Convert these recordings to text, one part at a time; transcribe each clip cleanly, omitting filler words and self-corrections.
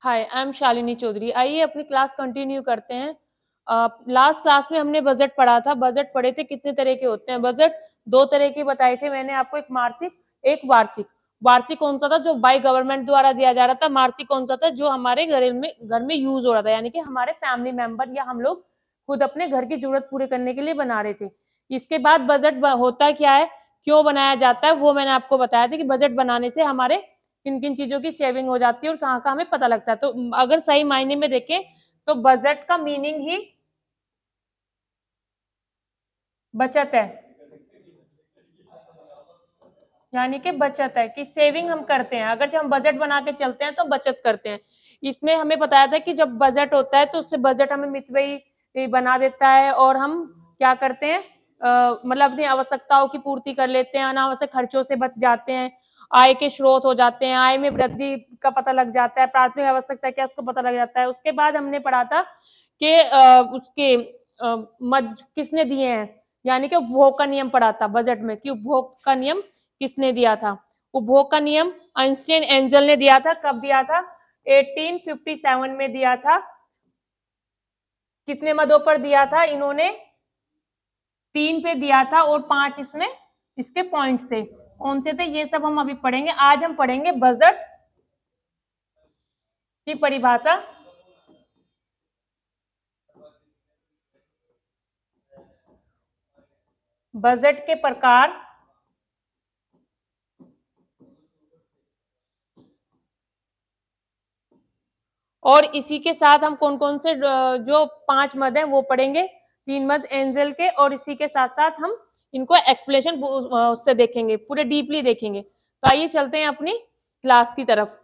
Hi, I am Shalini Chaudhary. आइए अपनी class continue करते हैं। लास्ट क्लास में हमने बजट पढ़ा था। बजट पढ़े थे कितने तरह के होते हैं। बजट दो तरह के बताए थे मैंने आपको, एक मासिक एक वार्षिक। वार्षिक कौन सा था? जो बाय गवर्नमेंट द्वारा दिया जा रहा था। मासिक कौन सा था? जो हमारे घर में यूज हो रहा था, यानी कि हमारे फैमिली मेंबर या हम लोग खुद अपने घर की जरूरत पूरी करने के लिए बना रहे थे। इसके बाद बजट होता क्या है, क्यों बनाया जाता है, वो मैंने आपको बताया था कि बजट बनाने से हमारे किन किन चीजों की सेविंग हो जाती है और कहाँ कहाँ हमें पता लगता है। तो अगर सही मायने में देखें तो बजट का मीनिंग ही बचत है, यानी कि बचत है कि सेविंग हम करते हैं। अगर जब हम बजट बना के चलते हैं तो बचत करते हैं। इसमें हमें बताया था कि जब बजट होता है तो उससे बजट हमें मितव्ययी बना देता है और हम क्या करते हैं, मतलब अपनी आवश्यकताओं की पूर्ति कर लेते हैं, अनावश्यक खर्चों से बच जाते हैं, आय के स्रोत हो जाते हैं, आय में वृद्धि का पता लग जाता है, प्राथमिक आवश्यकता क्या उसको पता लग जाता है। उसके बाद हमने पढ़ा था कि उसके मद किसने दिए हैं, यानी कि उपभोग का नियम पढ़ा था बजट में कि उपभोग का नियम किसने दिया था। उपभोग का नियम आइंस्टाइन एंजल ने दिया था। कब दिया था? 1857 में दिया था। कितने मदों पर दिया था इन्होंने? 3 पे दिया था और 5 इसमें इसके पॉइंट्स थे। कौन से थे ये सब हम अभी पढ़ेंगे। आज हम पढ़ेंगे बजट की परिभाषा, बजट के प्रकार और इसी के साथ हम कौन कौन से जो 5 मद हैं वो पढ़ेंगे, 3 मद एंजल के, और इसी के साथ साथ हम इनको एक्सप्लेनेशन उससे देखेंगे, पूरे डीपली देखेंगे। तो आइए चलते हैं अपनी क्लास की तरफ।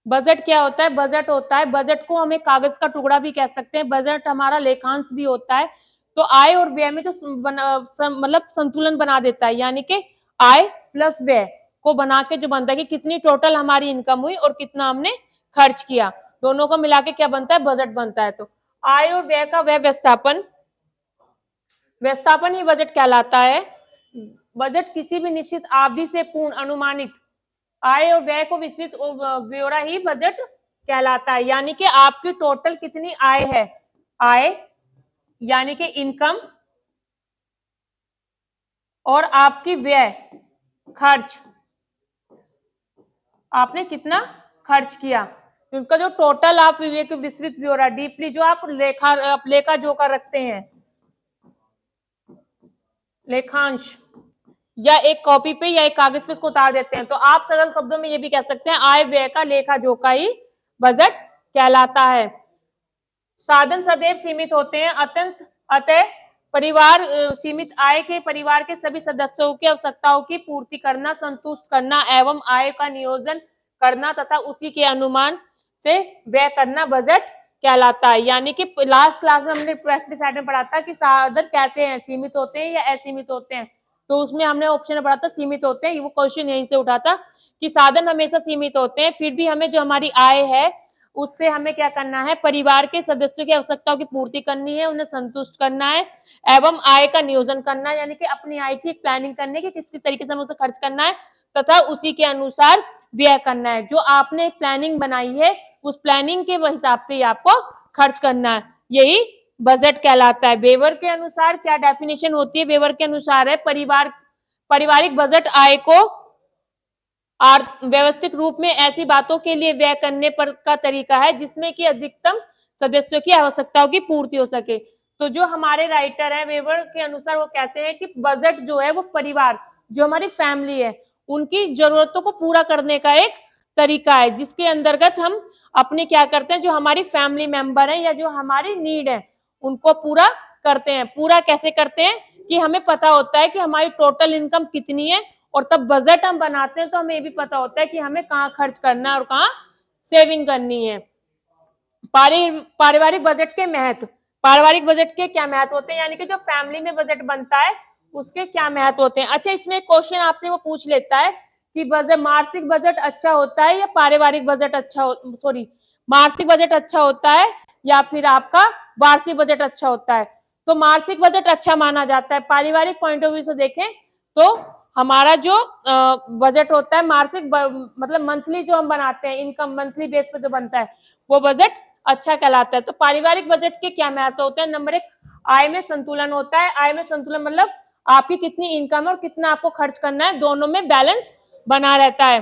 बजट क्या होता है? बजट होता है, बजट को हमें कागज का टुकड़ा भी कह सकते हैं। बजट हमारा लेखांश भी होता है। तो आय और व्यय में जो मतलब संतुलन बना देता है, यानी कि आय प्लस व्यय को बना के जो बनता है कि कितनी टोटल हमारी इनकम हुई और कितना हमने खर्च किया, दोनों को मिला के क्या बनता है? बजट बनता है। तो आय और व्यय का व्यय व्यवस्थापन, व्यवस्थापन ही बजट कहलाता है। बजट किसी भी निश्चित अवधि से पूर्ण अनुमानित आय और व्यय को विस्तृत ब्यौरा ही बजट कहलाता है, यानी कि आपकी टोटल कितनी आय है, आय यानी कि इनकम, और आपकी व्यय खर्च, आपने कितना खर्च किया, उनका जो टोटल आप एक विस्तृत ब्यौरा डीपली जो आप लेखा जोखा रखते हैं, लेखांश, या एक कॉपी पे या एक कागज पे इसको उतार देते हैं, तो आप सरल शब्दों में ये भी कह सकते हैं आय व्यय का लेखा जोखा ही बजट कहलाता है। साधन सदैव सीमित होते हैं, अतः परिवार सीमित आय के परिवार के सभी सदस्यों की आवश्यकताओं की पूर्ति करना, संतुष्ट करना एवं आय का नियोजन करना तथा उसी के अनुमान से व्यय करना बजट कहलाता है। यानी कि लास्ट क्लास में हमने प्रैक्टिस सेट में पढ़ा था कि साधन कैसे हैं, सीमित होते हैं या असीमित होते हैं। तो उसमें हमने ऑप्शन में पढ़ा था सीमित होते हैं। वो क्वेश्चन यहीं से उठा था कि साधन हमेशा सीमित होते हैं, फिर भी हमें जो हमारी आय है उससे हमें क्या करना है? परिवार के सदस्यों की आवश्यकताओं की पूर्ति करनी है, उन्हें संतुष्ट करना है एवं आय का नियोजन करना है, यानी कि अपनी आय की प्लानिंग करने की किस किस तरीके से हमें उसे खर्च करना है तथा उसी के अनुसार व्यय करना है। जो आपने एक प्लानिंग बनाई है उस प्लानिंग के हिसाब से ही आपको खर्च करना है, यही बजट कहलाता है। वेबर के अनुसार क्या डेफिनेशन होती है? वेबर के अनुसार है पारिवारिक बजट आय को व्यवस्थित रूप में ऐसी बातों के लिए व्यय करने पर का तरीका है जिसमें कि अधिकतम सदस्यों की आवश्यकताओं की पूर्ति हो सके। तो जो हमारे राइटर है वेबर के अनुसार वो कहते हैं कि बजट जो है वो परिवार, जो हमारी फैमिली है, उनकी जरूरतों को पूरा करने का एक तरीका है, जिसके अंतर्गत हम अपने क्या करते हैं, जो हमारी फैमिली मेंबर है या जो हमारी नीड है उनको पूरा करते हैं। पूरा कैसे करते हैं कि हमें पता होता है कि हमारी टोटल इनकम कितनी है, और तब बजट हम बनाते हैं तो हमें ये भी पता होता है कि हमें कहाँ खर्च करना है और कहाँ सेविंग करनी है। पारिवारिक बजट के महत्व, पारिवारिक बजट के क्या महत्व होते हैं, यानी कि जो फैमिली में बजट बनता है उसके क्या महत्व होते हैं। अच्छा, इसमें एक क्वेश्चन आपसे वो पूछ लेता है कि बजट मासिक बजट अच्छा होता है या पारिवारिक बजट अच्छा सॉरी मासिक बजट अच्छा होता है या फिर आपका वार्षिक बजट अच्छा होता है। तो मासिक बजट अच्छा माना जाता है। पारिवारिक पॉइंट ऑफ व्यू से देखें तो हमारा जो बजट होता है मासिक मतलब मंथली जो हम बनाते हैं, इनकम मंथली बेस पे जो बनता है वो बजट अच्छा कहलाता है। तो पारिवारिक बजट के क्या महत्व होते हैं? नंबर एक, आय में संतुलन होता है। आय में संतुलन मतलब आपकी कितनी इनकम है और कितना आपको खर्च करना है, दोनों में बैलेंस बना रहता है।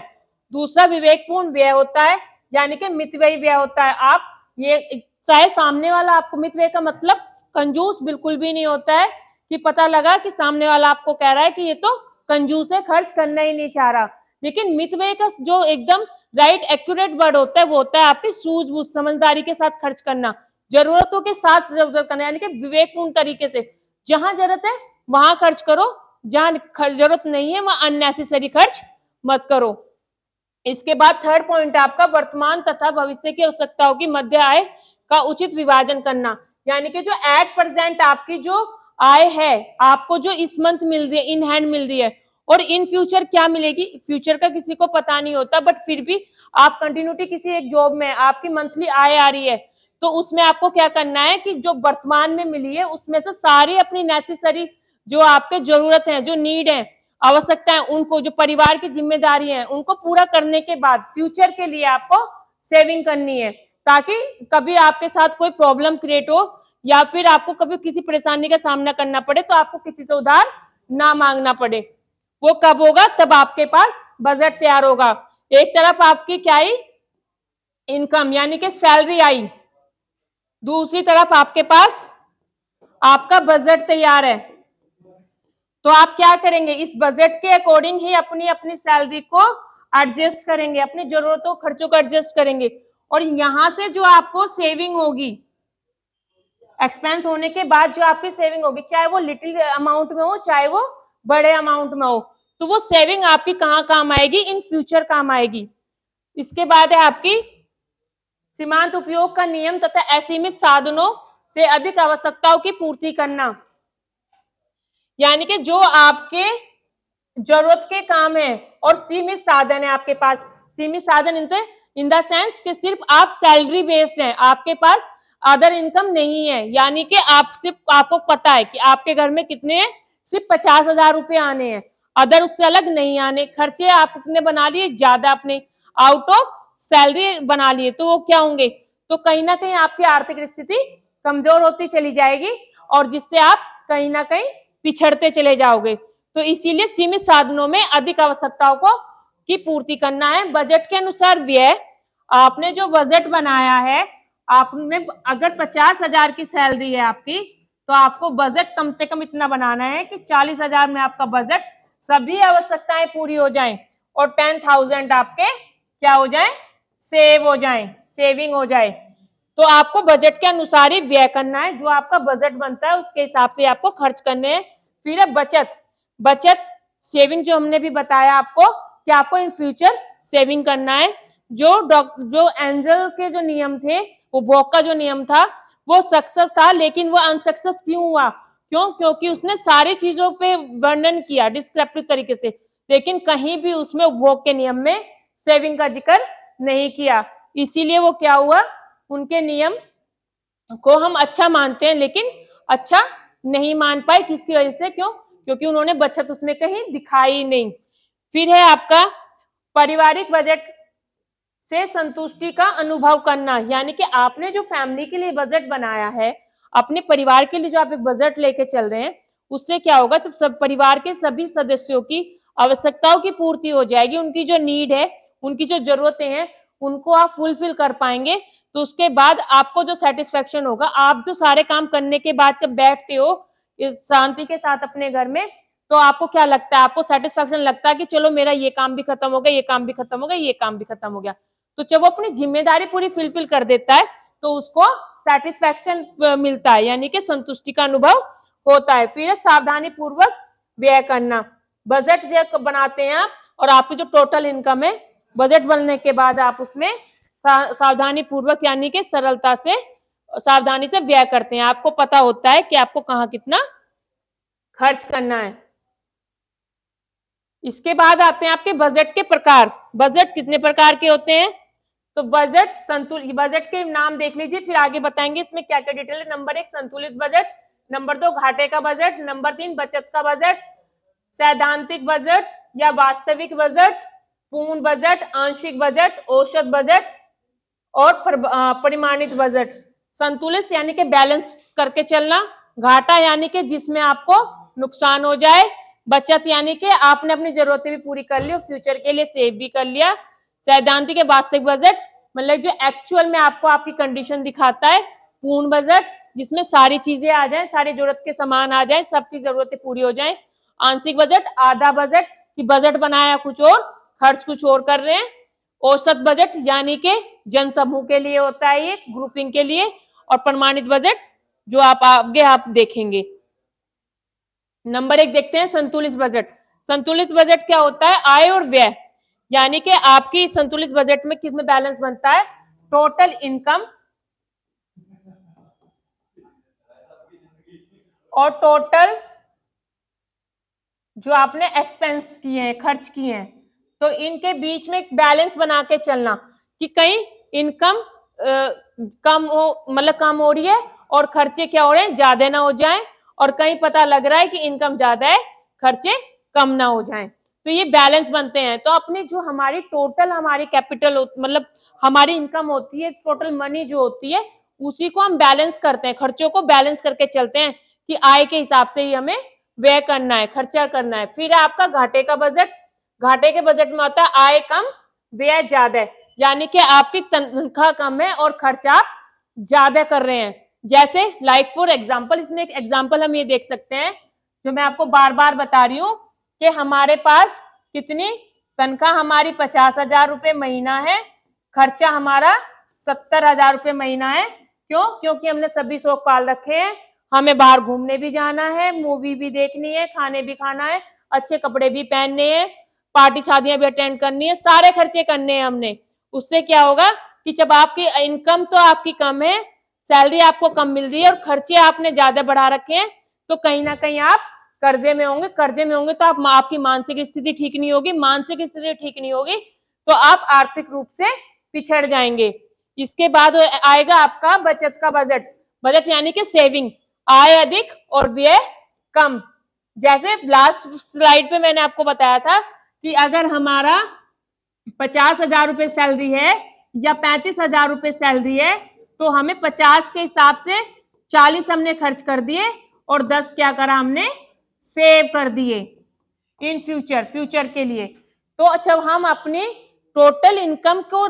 दूसरा, विवेकपूर्ण व्यय होता है, यानी कि मितव्ययी व्यय होता है। आप ये चाहे सामने वाला आपको, मितव्यय का मतलब कंजूस बिल्कुल भी नहीं होता है कि पता लगा कि सामने वाला आपको कह रहा है कि ये तो कंजूस है, खर्च करना ही नहीं चाह रहा, लेकिन मितव्यय का जो एकदम राइट एक्यूरेट वर्ड होता है वो होता है आपकी सूझबूझ, समझदारी के साथ खर्च करना, जरूरतों के साथ करना, यानी कि विवेकपूर्ण तरीके से। जहां जरूरत है वहां खर्च करो, जहां जरूरत नहीं है वहां अननेसेसरी खर्च मत करो। इसके बाद थर्ड पॉइंट है आपका, वर्तमान तथा भविष्य की आवश्यकताओं की मध्य आय का उचित विभाजन करना, यानी कि जो एट प्रेजेंट आपकी जो आय है, आपको जो इस मंथ मिल रही है, इन हैंड मिल रही है, और इन फ्यूचर क्या मिलेगी, फ्यूचर का किसी को पता नहीं होता, बट फिर भी आप कंटिन्यूटी किसी एक जॉब में आपकी मंथली आय आ रही है, तो उसमें आपको क्या करना है कि जो वर्तमान में मिली है उसमें से सारी अपनी नेसेसरी जो आपके जरूरत है, जो नीड है, आवश्यकता है, उनको, जो परिवार की जिम्मेदारी है, उनको पूरा करने के बाद फ्यूचर के लिए आपको सेविंग करनी है, ताकि कभी आपके साथ कोई प्रॉब्लम क्रिएट हो या फिर आपको कभी किसी परेशानी का सामना करना पड़े तो आपको किसी से उधार ना मांगना पड़े। वो कब होगा? तब आपके पास बजट तैयार होगा। एक तरफ आपकी क्या आई? इनकम यानी कि सैलरी आई, दूसरी तरफ आपके पास आपका बजट तैयार है। तो आप क्या करेंगे? इस बजट के अकॉर्डिंग ही अपनी अपनी सैलरी को एडजस्ट करेंगे, अपनी जरूरतों खर्चों को एडजस्ट करेंगे, और यहां से जो आपको सेविंग होगी, एक्सपेंस होने के बाद जो आपकी सेविंग होगी, चाहे वो लिटिल अमाउंट में हो चाहे वो बड़े अमाउंट में हो, तो वो सेविंग आपकी कहाँ काम आएगी? इन फ्यूचर काम आएगी। इसके बाद है आपकी सीमांत उपयोग का नियम तथा असीमित साधनों से अधिक आवश्यकताओं की पूर्ति करना, यानी कि जो आपके जरूरत के काम है और सीमित साधन है आपके पास, सीमित साधन इन द सेंस कि सिर्फ आप सैलरी बेस्ड हैं, आपके पास अदर इनकम नहीं है, यानी कि आप सिर्फ, आपको पता है कि आपके घर में कितने हैं, सिर्फ 50,000 रुपए आने हैं, अदर उससे अलग नहीं आने, खर्चे आपने बना लिए ज्यादा, अपने आउट ऑफ सैलरी बना लिए, तो वो क्या होंगे? तो कहीं ना कहीं आपकी आर्थिक स्थिति कमजोर होती चली जाएगी और जिससे आप कहीं ना कहीं पिछड़ते चले जाओगे। तो इसीलिए सीमित साधनों में अधिक आवश्यकताओं को की पूर्ति करना है। बजट के अनुसार व्यय, आपने जो बजट बनाया है, आपने अगर 50,000 की सैलरी है आपकी, तो आपको बजट कम से कम इतना बनाना है कि 40,000 में आपका बजट सभी आवश्यकताएं पूरी हो जाएं और 10,000 आपके क्या हो जाए? सेव हो जाए, सेविंग हो जाए। तो आपको बजट के अनुसार ही व्यय करना है, जो आपका बजट बनता है उसके हिसाब से आपको खर्च करने हैं। फिर है बचत। बचत सेविंग जो हमने भी बताया आपको कि आपको इन फ्यूचर सेविंग करना है। जो एंजल के जो नियम थे, उपभोग का जो नियम था वो सक्सेस था, लेकिन वो अनसक्सेस क्यों हुआ? क्योंकि उसने सारी चीजों पे वर्णन किया डिस्क्रिप्टिव तरीके से, लेकिन कहीं भी उसमें उपभोग के नियम में सेविंग का जिक्र नहीं किया। इसीलिए वो क्या हुआ? उनके नियम को हम अच्छा मानते हैं लेकिन अच्छा नहीं मान पाए, किसकी वजह से? क्योंकि उन्होंने बचत उसमें कहीं दिखाई नहीं। फिर है आपका पारिवारिक बजट से संतुष्टि का अनुभव करना, यानी कि आपने जो फैमिली के लिए बजट बनाया है, अपने परिवार के लिए जो आप एक बजट लेके चल रहे हैं, उससे क्या होगा? जब सब परिवार के सभी सदस्यों की आवश्यकताओं की पूर्ति हो जाएगी, उनकी जो नीड है, उनकी जो जरूरतें हैं, उनको आप फुलफिल कर पाएंगे, तो उसके बाद आपको जो सेटिस्फेक्शन होगा, आप जो सारे काम करने के बाद जब बैठते हो इस शांति के साथ अपने घर में, तो आपको क्या लगता है? आपको सेटिस्फेक्शन लगता है कि चलो मेरा ये काम भी खत्म हो गया, ये काम भी खत्म हो गया, ये काम भी खत्म हो गया। तो जब वो अपनी जिम्मेदारी पूरी फुलफिल कर देता है तो उसको सेटिस्फेक्शन मिलता है, यानी कि संतुष्टि का अनुभव होता है। फिर सावधानी पूर्वक व्यय करना। बजट जब बनाते हैं आप और आपकी जो टोटल इनकम है, बजट बनने के बाद आप उसमें सावधानी पूर्वक यानी कि सरलता से, सावधानी से व्यय करते हैं। आपको पता होता है कि आपको कहाँ कितना खर्च करना है। इसके बाद आते हैं आपके बजट के प्रकार। बजट कितने प्रकार के होते हैं? तो बजट संतुलित, बजट के नाम देख लीजिए, फिर आगे बताएंगे इसमें क्या क्या डिटेल है। नंबर 1 संतुलित बजट, नंबर 2 घाटे का बजट, नंबर 3 बचत का बजट, सैद्धांतिक बजट या वास्तविक बजट, पूर्ण बजट, आंशिक बजट, औसत बजट और परिमाणित बजट। संतुलित यानी कि बैलेंस करके चलना, घाटा यानी कि जिसमें आपको नुकसान हो जाए, बचत यानी कि आपने अपनी जरूरतें भी पूरी कर ली और फ्यूचर के लिए सेव भी कर लिया। सैद्धांतिक या वास्तविक बजट मतलब जो एक्चुअल में आपको आपकी कंडीशन दिखाता है। पूर्ण बजट जिसमें सारी चीजें आ जाएं, सारी जरूरत के सामान आ जाएं, सबकी जरूरतें पूरी हो जाएं। आंशिक बजट आधा बजट कि बजट बनाया कुछ और, खर्च कुछ और कर रहे हैं। औसत बजट यानी कि जन समूह के लिए होता है, ये ग्रुपिंग के लिए। और प्रमाणित बजट जो आप आगे आप देखेंगे। नंबर 1 देखते हैं संतुलित बजट। संतुलित बजट क्या होता है? आय और व्यय यानी कि आपकी संतुलित बजट में किसमें बैलेंस बनता है? टोटल इनकम और टोटल जो आपने एक्सपेंस किए हैं, खर्च किए हैं, तो इनके बीच में एक बैलेंस बना के चलना कि कहीं इनकम कम हो, मतलब कम हो रही है और खर्चे क्या हो रहे हैं? ज्यादा ना हो जाएं, और कहीं पता लग रहा है कि इनकम ज्यादा है, खर्चे कम ना हो जाएं। तो ये बैलेंस बनते हैं। तो अपनी जो हमारी टोटल हमारी कैपिटल मतलब हमारी इनकम होती है, टोटल मनी जो होती है, उसी को हम बैलेंस करते हैं, खर्चों को बैलेंस करके चलते हैं कि आय के हिसाब से ही हमें व्यय करना है, खर्चा करना है। फिर आपका घाटे का बजट। घाटे के बजट में होता है आय कम व्यय ज्यादा, यानी कि आपकी तनख्वाह कम है और खर्चा आप ज्यादा कर रहे हैं। जैसे लाइक फॉर एग्जांपल, इसमें एक एग्जांपल हम ये देख सकते हैं जो मैं आपको बार बार बता रही हूं कि हमारे पास कितनी तनख्वाह हमारी 50,000 रुपये महीना है, खर्चा हमारा 70,000 रुपये महीना है। क्यों? क्योंकि हमने सभी शौक पाल रखे हैं, हमें बाहर घूमने भी जाना है, मूवी भी देखनी है, खाने भी खाना है, अच्छे कपड़े भी पहनने हैं, पार्टी शादियां भी अटेंड करनी है, सारे खर्चे करने हैं हमने। उससे क्या होगा कि जब आपकी इनकम तो आपकी कम है, सैलरी आपको कम मिल रही है और खर्चे आपने ज्यादा बढ़ा रखे हैं, तो कहीं ना कहीं आप कर्जे में होंगे। कर्जे में होंगे तो आपकी मानसिक स्थिति ठीक नहीं होगी, मानसिक स्थिति ठीक नहीं होगी तो आप आर्थिक रूप से पिछड़ जाएंगे। इसके बाद आएगा आपका बचत का बजट। बजट यानी कि सेविंग, आय अधिक और व्यय कम। जैसे लास्ट स्लाइड पे मैंने आपको बताया था कि अगर हमारा 50,000 रुपए सैलरी है या 35,000 रुपए सैलरी है, तो हमें 50 के हिसाब से 40 हमने खर्च कर दिए और 10 क्या करा हमने? सेव कर दिए इन फ्यूचर के लिए। तो जब हम अपनी टोटल इनकम को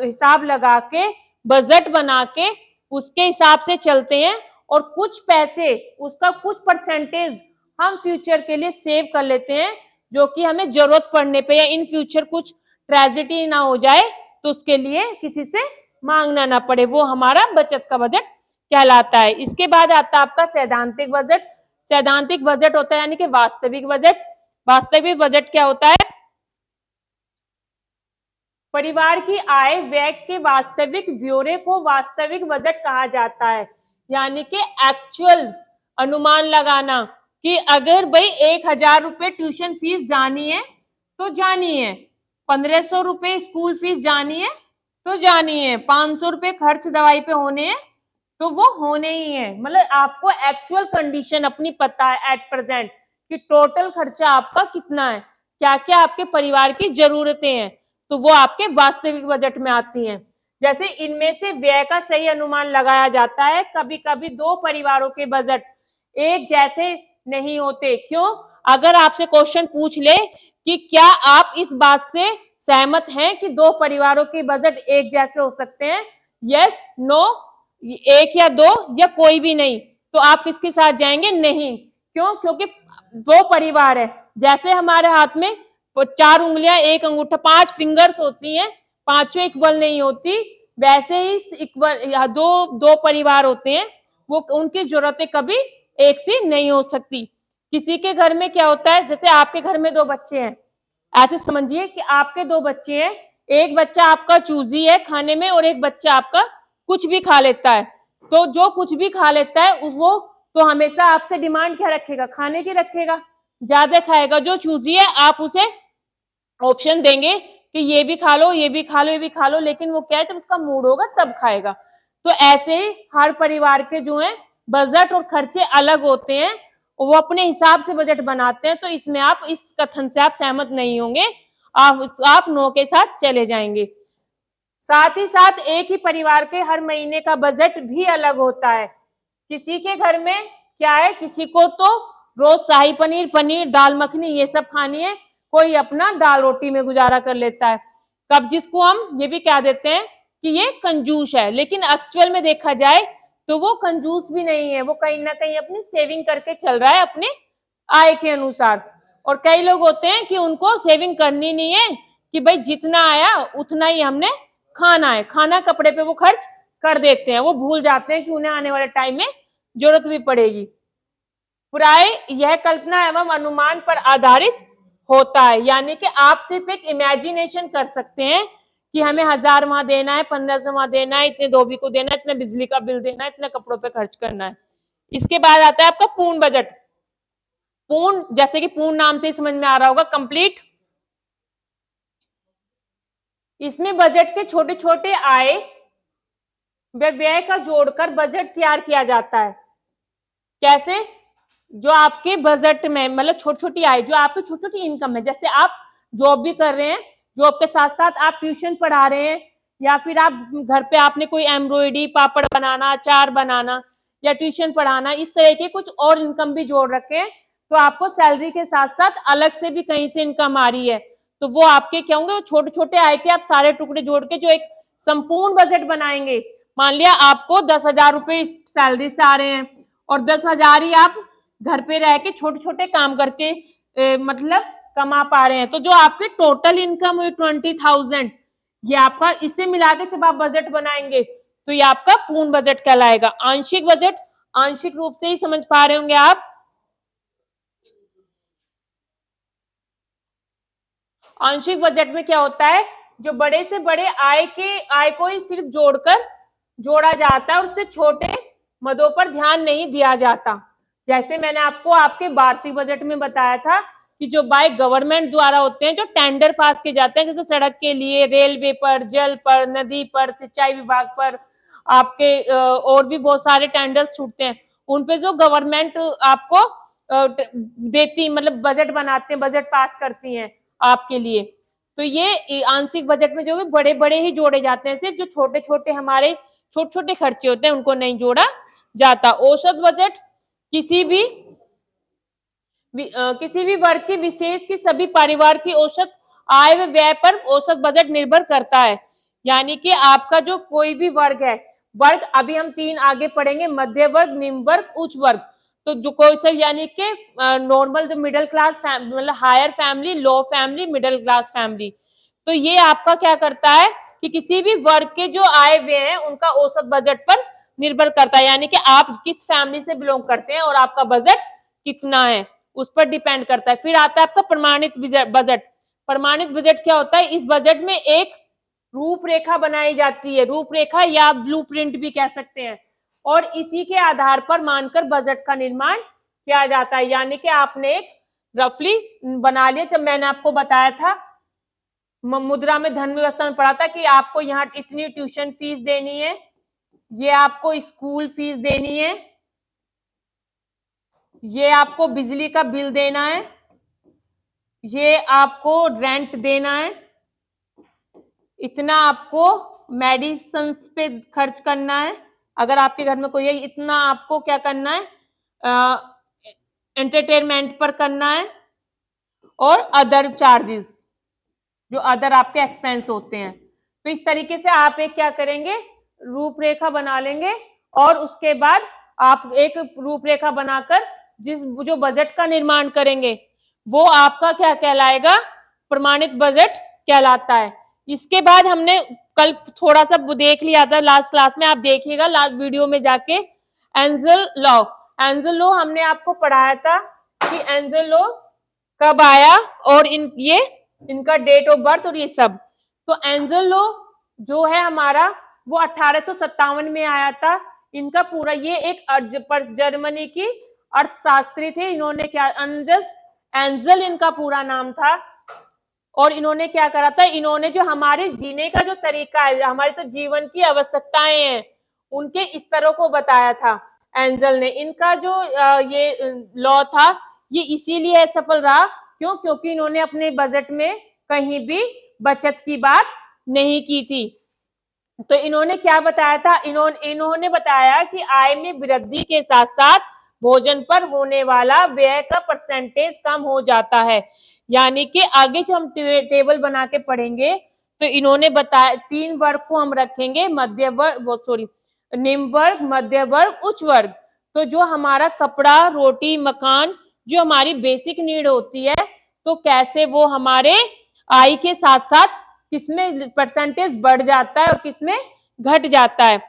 हिसाब लगा के बजट बना के उसके हिसाब से चलते हैं और कुछ पैसे, उसका कुछ परसेंटेज हम फ्यूचर के लिए सेव कर लेते हैं, जो कि हमें जरूरत पड़ने पे या इन फ्यूचर कुछ ट्रेजेडी ना हो जाए तो उसके लिए किसी से मांगना ना पड़े, वो हमारा बचत का बजट कहलाता है। इसके बाद आता है आपका सैद्धांतिक बजट। सैद्धांतिक बजट होता है यानी कि वास्तविक बजट। वास्तविक बजट क्या होता है? परिवार की आय व्यय के वास्तविक ब्यौरे को वास्तविक बजट कहा जाता है। यानी कि एक्चुअल अनुमान लगाना कि अगर भाई 1,000 रुपए ट्यूशन फीस जानी है तो जानी है, 1,500 रुपए स्कूल फीस जानी है तो जानी है, 500 रुपए खर्च दवाई पे होने हैं तो वो होने ही है। मतलब आपको एक्चुअल कंडीशन अपनी पता है एट प्रेजेंट कि टोटल खर्चा आपका कितना है, क्या क्या आपके परिवार की जरूरतें हैं, तो वो आपके वास्तविक बजट में आती हैं। जैसे इनमें से व्यय का सही अनुमान लगाया जाता है। कभी कभी दो परिवारों के बजट एक जैसे नहीं होते। क्यों? अगर आपसे क्वेश्चन पूछ ले कि क्या आप इस बात से सहमत हैं कि दो परिवारों के बजट एक जैसे हो सकते हैं? यस, नो, एक या दो या कोई भी नहीं, तो आप किसके साथ जाएंगे? नहीं। क्यों? क्योंकि दो परिवार है, जैसे हमारे हाथ में 4 उंगलियां, एक अंगूठा, 5 फिंगर्स होती हैं, पांचों इक्वल नहीं होती, वैसे ही इक्वल दो परिवार होते हैं, वो उनकी जरूरतें कभी एक सी नहीं हो सकती। किसी के घर में क्या होता है, जैसे आपके घर में 2 बच्चे हैं, ऐसे समझिए कि आपके 2 बच्चे हैं, एक बच्चा आपका चूजी है खाने में और एक बच्चा आपका कुछ भी खा लेता है। तो जो कुछ भी खा लेता है वो तो हमेशा आपसे डिमांड क्या रखेगा? खाने की रखेगा, ज्यादा खाएगा। जो चूजी है आप उसे ऑप्शन देंगे कि ये भी खा लो, ये भी खा लो, ये भी खा लो, लेकिन वो क्या है, जब उसका मूड होगा तब खाएगा। तो ऐसे ही हर परिवार के जो है बजट और खर्चे अलग होते हैं वो अपने हिसाब से बजट बनाते हैं, तो इसमें आप इस कथन से आप सहमत नहीं होंगे, आप नो के साथ चले जाएंगे। साथ ही साथ एक ही परिवार के हर महीने का बजट भी अलग होता है। किसी के घर में क्या है, किसी को तो रोज शाही पनीर, पनीर, दाल मखनी ये सब खानी है, कोई अपना दाल रोटी में गुजारा कर लेता है। कब जिसको हम ये भी कह देते हैं कि ये कंजूस है, लेकिन एक्चुअल में देखा जाए तो वो कंजूस भी नहीं है, वो कहीं ना कहीं अपनी सेविंग करके चल रहा है अपने आय के अनुसार। और कई लोग होते हैं कि उनको सेविंग करनी नहीं है, कि भाई जितना आया उतना ही हमने खाना है, खाना कपड़े पे वो खर्च कर देते हैं, वो भूल जाते हैं कि उन्हें आने वाले टाइम में जरूरत भी पड़ेगी। प्राय यह कल्पना एवं अनुमान पर आधारित होता है, यानी कि आप सिर्फ एक इमेजिनेशन कर सकते हैं कि हमें 1000 वहां देना है, 1500 वहां देना है, इतने धोबी को देना है, इतने बिजली का बिल देना है, इतने कपड़ों पे खर्च करना है। इसके बाद आता है आपका पूर्ण बजट। पूर्ण, जैसे कि पूर्ण नाम से ही समझ में आ रहा होगा, कंप्लीट। इसमें बजट के छोटे छोटे आय व व्यय का जोड़कर बजट तैयार किया जाता है। कैसे? जो आपके बजट में मतलब छोटी छोटी आय, जो आपकी छोटी छोटी इनकम है, जैसे आप जॉब भी कर रहे हैं, जॉब के साथ साथ आप ट्यूशन पढ़ा रहे हैं, या फिर आप घर पे आपने कोई एम्ब्रॉयडरी, पापड़ बनाना, अचार बनाना या ट्यूशन पढ़ाना, इस तरह के कुछ और इनकम भी जोड़ रखे हैं, तो आपको सैलरी के साथ साथ अलग से भी कहीं से इनकम आ रही है, तो वो आपके क्या होंगे, छोटे छोटे आय के आप सारे टुकड़े जोड़ के जो एक संपूर्ण बजट बनाएंगे। मान लिया आपको 10,000 रुपए सैलरी से आ रहे हैं, और 10,000 ही आप घर पे रह के छोटे छोटे काम करके मतलब कमा पा रहे हैं, तो जो आपकी टोटल इनकम हुई 20,000, ये आपका, इससे मिला के जब आप बजट बनाएंगे तो ये आपका पूर्ण बजट कहलाएगा। आंशिक बजट, आंशिक रूप से ही समझ पा रहे होंगे आप। आंशिक बजट में क्या होता है, जो बड़े से बड़े आय को ही सिर्फ जोड़ा जाता है, उससे छोटे मदों पर ध्यान नहीं दिया जाता। जैसे मैंने आपको आपके वार्षिक बजट में बताया था कि जो बाय गवर्नमेंट द्वारा होते हैं, जो टेंडर पास किए जाते हैं, जैसे सड़क के लिए, रेलवे पर, जल पर, नदी पर, सिंचाई विभाग पर, आपके और भी बहुत सारे टेंडर्स छूटते हैं, उन पे जो गवर्नमेंट आपको देती, मतलब बजट बनाते हैं, बजट पास करती हैं आपके लिए, तो ये आंशिक बजट में जो बड़े बड़े ही जोड़े जाते हैं, सिर्फ जो छोटे छोटे हमारे छोटे छोटे खर्चे होते हैं उनको नहीं जोड़ा जाता। औसत बजट किसी भी वर्ग की विशेष की सभी परिवार की औसत आय व व्यय पर औसत बजट निर्भर करता है। यानी कि आपका जो कोई भी वर्ग है, वर्ग अभी हम 3 आगे पढ़ेंगे, मध्य वर्ग, निम्न वर्ग, उच्च वर्ग, तो जो कोई सा, यानी कि नॉर्मल, जो मिडिल क्लास मतलब हायर फैमिली, लो फैमिली, मिडिल क्लास फैमिली, तो ये आपका क्या करता है कि किसी भी वर्ग के जो आय व्यय है उनका औसत बजट पर निर्भर करता है, यानी कि आप किस फैमिली से बिलोंग करते हैं और आपका बजट कितना है उस पर डिपेंड करता है। फिर आता है आपका प्रमाणित बजट। प्रमाणित बजट क्या होता है, इस बजट में एक रूपरेखा बनाई जाती है, रूपरेखा या ब्लूप्रिंट भी कह सकते हैं, और इसी के आधार पर मानकर बजट का निर्माण किया जाता है। यानी कि आपने एक रफली बना लिया, जब मैंने आपको बताया था मुद्रा में, धन व्यवस्था में पढ़ा था कि आपको यहाँ इतनी ट्यूशन फीस देनी है, ये आपको स्कूल फीस देनी है, ये आपको बिजली का बिल देना है, ये आपको रेंट देना है, इतना आपको मेडिसिन पे खर्च करना है, अगर आपके घर में कोई है, इतना आपको क्या करना है, एंटरटेनमेंट पर करना है, और अदर चार्जेस, जो अदर आपके एक्सपेंस होते हैं। तो इस तरीके से आप एक क्या करेंगे, रूपरेखा बना लेंगे, और उसके बाद आप एक रूपरेखा बनाकर जो बजट का निर्माण करेंगे वो आपका क्या कहलाएगा, प्रमाणित बजट कहलाता है। इसके बाद हमने कल थोड़ा सा देख लिया था लास्ट क्लास में, आप देखिएगा लास्ट वीडियो में जाके, एंजल लॉ। एंजल लॉ हमने आपको पढ़ाया था कि एंजल लॉ कब आया, और इनका डेट ऑफ बर्थ और ये सब। तो एंजल लॉ जो है हमारा, वो 1857 में आया था। इनका पूरा, ये एक जर्मनी की अर्थशास्त्री थे, इन्होंने क्या, एंजल इनका पूरा नाम था, और इन्होंने क्या करा था, इन्होंने जो हमारे जीने का जो तरीका है, हमारे तो जीवन की आवश्यकताएं हैं, उनके स्तरों को बताया था। एंजल ने। इनका जो ये लॉ था ये इसीलिए असफल रहा, क्यों? क्योंकि इन्होंने अपने बजट में कहीं भी बचत की बात नहीं की थी। तो इन्होंने क्या बताया था? इन्होंने बताया कि आय में वृद्धि के साथ साथ भोजन पर होने वाला व्यय का परसेंटेज कम हो जाता है। यानी कि आगे जो हम टेबल बना के पढ़ेंगे तो इन्होंने बताया 3 वर्ग को हम रखेंगे, मध्य वर्ग, निम्न वर्ग, मध्य वर्ग, उच्च वर्ग। तो जो हमारा कपड़ा, रोटी, मकान, जो हमारी बेसिक नीड होती है, तो कैसे वो हमारे आय के साथ साथ किसमें परसेंटेज बढ़ जाता है और किसमें घट जाता है।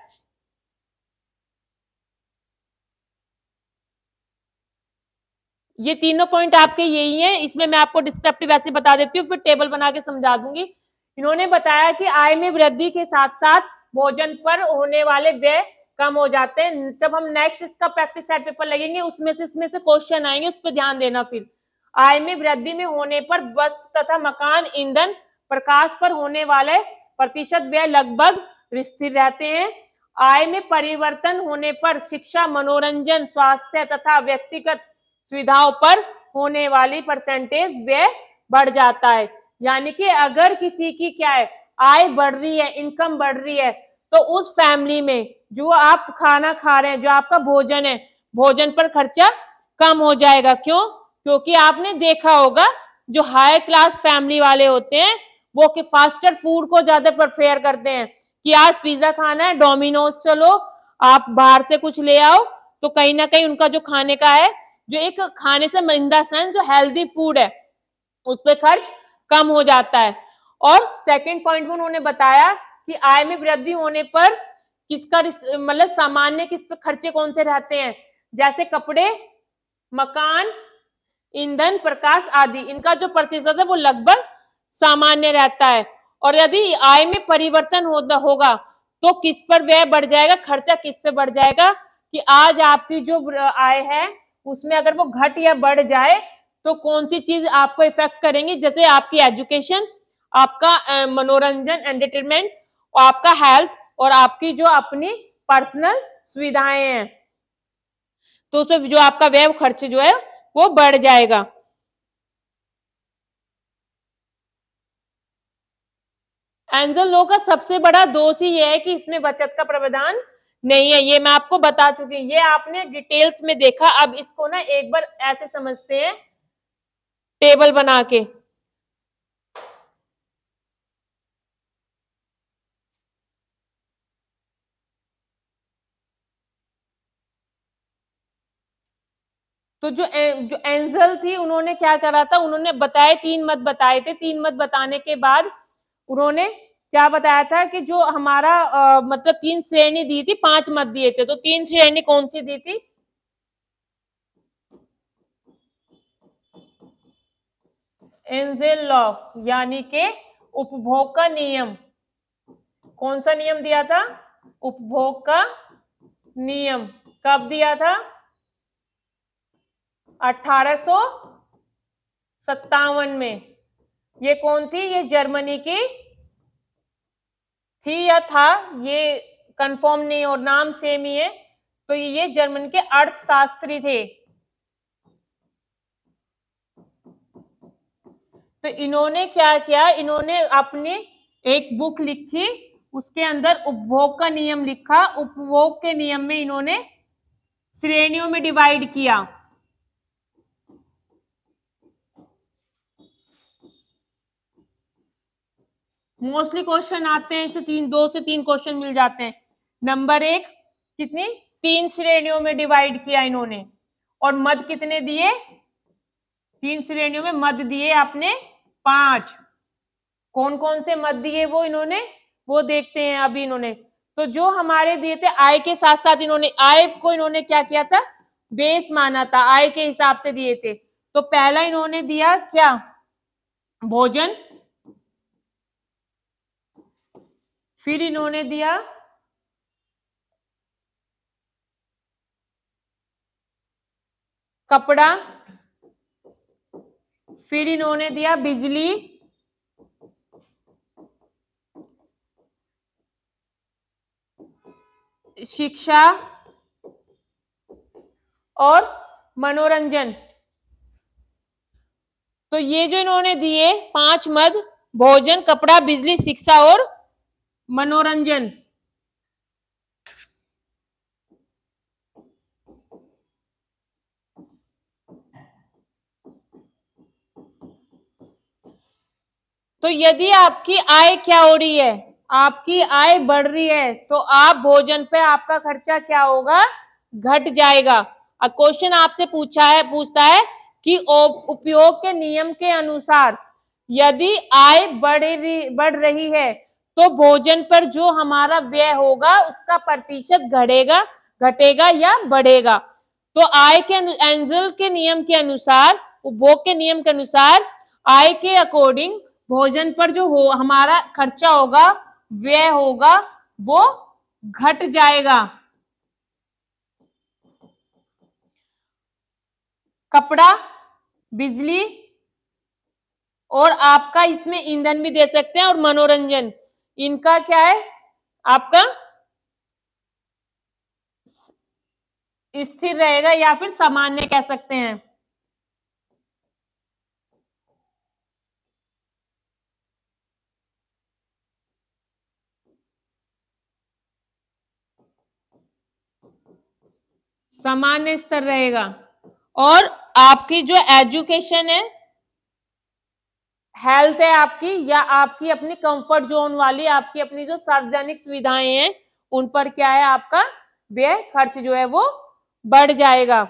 ये तीनों पॉइंट आपके यही हैं। इसमें मैं आपको डिस्क्रिप्टिव ऐसे बता देती हूँ, फिर टेबल बना के समझा दूंगी। इन्होंने बताया कि आय में वृद्धि के साथ साथ भोजन पर होने वाले व्यय कम हो जाते हैं। जब हम नेक्स्ट इसका प्रैक्टिस सेट पेपर लगेंगे उसमें से क्वेश्चन आएंगे, उस पर ध्यान देना। फिर आय में वृद्धि में होने पर वस्त्र तथा मकान, ईंधन, प्रकाश पर होने वाले प्रतिशत व्यय लगभग स्थिर रहते हैं। आय में परिवर्तन होने पर शिक्षा, मनोरंजन, स्वास्थ्य तथा व्यक्तिगत सुविधाओं पर होने वाली परसेंटेज व्यय बढ़ जाता है। यानी कि अगर किसी की क्या है, आय बढ़ रही है, इनकम बढ़ रही है, तो उस फैमिली में जो आप खाना खा रहे हैं, जो आपका भोजन है, भोजन पर खर्चा कम हो जाएगा। क्यों? क्योंकि आपने देखा होगा जो हायर क्लास फैमिली वाले होते हैं वो कि फास्टर फूड को ज्यादा प्रेफर करते हैं कि आज पिज्जा खाना है, डोमिनोज चलो, आप बाहर से कुछ ले आओ। तो कहीं ना कहीं उनका जो खाने का है, जो एक खाने से इन द सेंस जो हेल्दी फूड है, उस पर खर्च कम हो जाता है। और सेकंड पॉइंट में उन्होंने बताया कि आय में वृद्धि होने पर किसका मतलब सामान्य किस पे खर्चे कौन से रहते हैं, जैसे कपड़े, मकान, ईंधन, प्रकाश आदि, इनका जो प्रतिशत है वो लगभग सामान्य रहता है। और यदि आय में परिवर्तन होगा तो किस पर व्यय बढ़ जाएगा, खर्चा किस पे बढ़ जाएगा, कि आज आपकी जो आय है उसमें अगर वो घट या बढ़ जाए तो कौन सी चीज आपको इफेक्ट करेंगी, जैसे आपकी एजुकेशन, आपका मनोरंजन, एंटरटेनमेंट, आपका हेल्थ और आपकी जो अपनी पर्सनल सुविधाएं हैं, तो उसमें जो आपका व्यय खर्च जो है वो बढ़ जाएगा। एंजल लॉ का सबसे बड़ा दोष ही यह है कि इसमें बचत का प्रावधान नहीं है। ये मैं आपको बता चुकी हूँ, ये आपने डिटेल्स में देखा। अब इसको ना एक बार ऐसे समझते हैं टेबल बना के। तो जो एंजल थी उन्होंने क्या करा था, उन्होंने बताए 3 मत बताए थे। 3 मत बताने के बाद उन्होंने क्या बताया था कि जो हमारा मतलब 3 श्रेणी दी थी, 5 मत दिए थे। तो 3 श्रेणी कौन सी दी थी? एंजल लॉ यानी कि उपभोग का नियम। कौन सा नियम दिया था? उपभोग का नियम। कब दिया था? 1857 में। ये कौन थी? ये जर्मनी की थी या था, ये कंफर्म नहीं और नाम सेम ही है। तो ये जर्मन के अर्थशास्त्री थे। तो इन्होंने क्या किया, इन्होंने अपनी एक बुक लिखी, उसके अंदर उपभोग का नियम लिखा। उपभोग के नियम में इन्होंने श्रेणियों में डिवाइड किया। मोस्टली क्वेश्चन आते हैं इसे 2 से 3 क्वेश्चन मिल जाते हैं। नंबर 1 कितनी 3 श्रेणियों में डिवाइड किया इन्होंने। और मद कितने दिए? 3 श्रेणियों में मद दिए आपने 5। कौन कौन से मद दिए वो इन्होंने, वो देखते हैं अभी इन्होंने। तो जो हमारे दिए थे आय के साथ साथ, इन्होंने आय को इन्होंने क्या किया था, बेस माना था, आय के हिसाब से दिए थे। तो पहला इन्होंने दिया क्या, भोजन। फिर इन्होंने दिया कपड़ा। फिर इन्होंने दिया बिजली। शिक्षा। और मनोरंजन। तो ये जो इन्होंने दिए 5 मद, भोजन, कपड़ा, बिजली, शिक्षा और मनोरंजन। तो यदि आपकी आय क्या हो रही है, आपकी आय बढ़ रही है, तो आप भोजन पे आपका खर्चा क्या होगा, घट जाएगा। क्वेश्चन आपसे पूछता है कि उपयोग के नियम के अनुसार यदि आय बढ़ रही है तो भोजन पर जो हमारा व्यय होगा उसका प्रतिशत घटेगा या बढ़ेगा। तो आय के एंजल के नियम के अनुसार, उपभोग के नियम के अनुसार आय के अकॉर्डिंग भोजन पर जो हमारा खर्चा होगा, व्यय होगा, वो घट जाएगा। कपड़ा, बिजली और आपका इसमें ईंधन भी दे सकते हैं, और मनोरंजन, इनका क्या है, आपका स्थिर रहेगा या फिर सामान्य कह सकते हैं। सामान्य स्तर रहेगा। और आपकी जो एजुकेशन है, हेल्थ है आपकी, या आपकी अपनी कंफर्ट जोन वाली आपकी अपनी जो सार्वजनिक सुविधाएं हैं, उन पर क्या है, आपका व्यय खर्च जो है वो बढ़ जाएगा।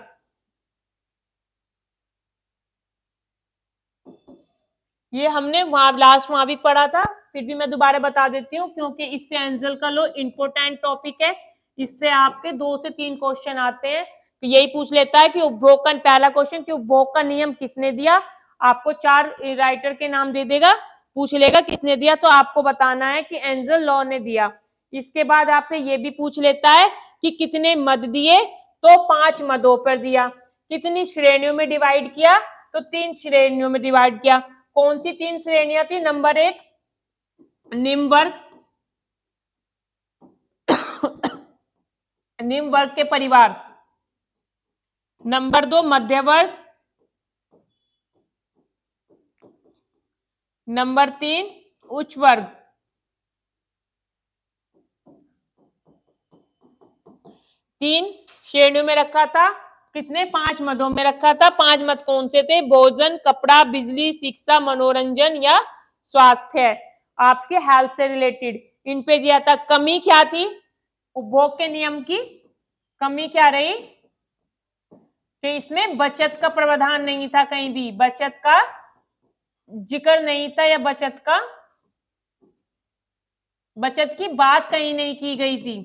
ये हमने वहां भी पढ़ा था, फिर भी मैं दोबारा बता देती हूँ क्योंकि इससे एंजल का लो इंपोर्टेंट टॉपिक है। इससे आपके 2 से 3 क्वेश्चन आते हैं। तो यही पूछ लेता है कि उपभोग का पहला क्वेश्चन कि उपभोग का नियम किसने दिया। आपको 4 राइटर के नाम दे देगा, पूछ लेगा किसने दिया, तो आपको बताना है कि एंजल लॉ ने दिया। इसके बाद आपसे ये भी पूछ लेता है कि कितने मद दिए, तो 5 मदों पर दिया। कितनी श्रेणियों में डिवाइड किया, तो 3 श्रेणियों में डिवाइड किया। कौन सी 3 श्रेणियां थी, नंबर 1 निम्न वर्ग, निम्न वर्ग के परिवार, नंबर 2 मध्य वर्ग, नंबर 3 उच्च वर्ग। 3 श्रेणियों में रखा था, कितने, 5 मदों में रखा था। 5 मद कौन से थे, भोजन, कपड़ा, बिजली, शिक्षा, मनोरंजन या स्वास्थ्य, आपके हेल्थ से रिलेटेड, इन पे दिया था। कमी क्या थी, उपभोग के नियम की कमी क्या रही कि इसमें बचत का प्रावधान नहीं था, कहीं भी बचत का जिक्र नहीं था, या बचत की बात कहीं नहीं की गई थी।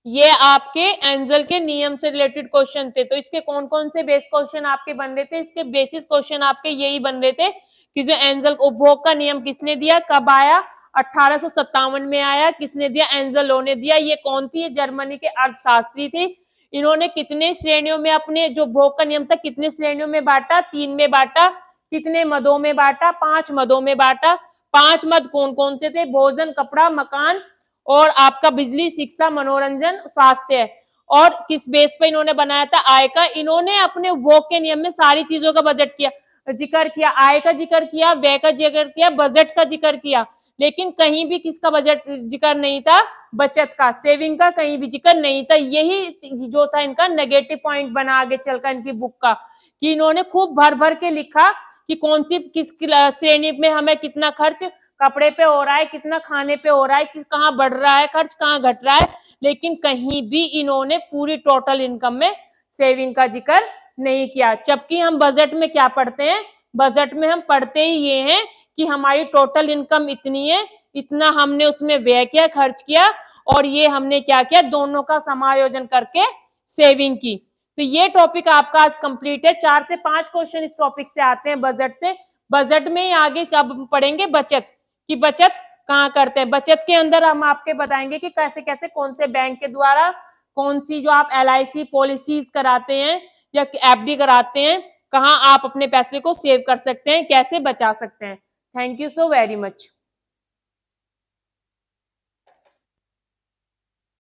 ये आपके एंजल के नियम से रिलेटेड क्वेश्चन थे। तो इसके कौन कौन से बेस क्वेश्चन आपके बन रहे थे, इसके बेसिस क्वेश्चन आपके यही बन रहे थे कि जो एंजल उपभोग का नियम किसने दिया, कब आया, 1857 में आया, किसने दिया, एंजल लॉ ने दिया। ये कौन थी, जर्मनी के अर्थशास्त्री थे। इन्होंने कितने श्रेणियों में अपने जो भोग का नियम था कितने श्रेणियों में बांटा, 3 में बांटा। कितने मदों में बांटा, 5 मदों में बांटा। 5 मद कौन कौन से थे, भोजन, कपड़ा, मकान और आपका बिजली, शिक्षा, मनोरंजन, स्वास्थ्य। और किस बेस पे इन्होंने बनाया था, आय का। इन्होंने अपने उपभोग के नियम में सारी चीजों का बजट किया, जिक्र किया, आय का जिक्र किया, व्यय का जिक्र किया, बजट का जिक्र किया, लेकिन कहीं भी किसका बजट जिक्र नहीं था, बचत का, सेविंग का कहीं भी जिक्र नहीं था। यही जो था इनका नेगेटिव पॉइंट बना आगे चलकर इनकी बुक का, कि इन्होंने खूब भर भर के लिखा कि कौन सी किस श्रेणी में हमें कितना खर्च कपड़े पे हो रहा है, कितना खाने पे हो रहा है, कहाँ बढ़ रहा है खर्च, कहाँ घट रहा है, लेकिन कहीं भी इन्होंने पूरी टोटल इनकम में सेविंग का जिक्र नहीं किया। जबकि हम बजट में क्या पढ़ते हैं, बजट में हम पढ़ते ही ये हैं कि हमारी टोटल इनकम इतनी है, इतना हमने उसमें व्यय किया, खर्च किया, और ये हमने क्या किया, दोनों का समायोजन करके सेविंग की। तो ये टॉपिक आपका आज कंप्लीट है। 4 से 5 क्वेश्चन इस टॉपिक से आते हैं बजट से। बजट में आगे अब पढ़ेंगे बचत, कि बचत कहाँ करते हैं। बचत के अंदर हम आपके बताएंगे कि कैसे कैसे कौन से बैंक के द्वारा कौन सी जो आप LIC पॉलिसीज कराते हैं या FD कराते हैं, कहाँ आप अपने पैसे को सेव कर सकते हैं, कैसे बचा सकते हैं। Thank you so very much.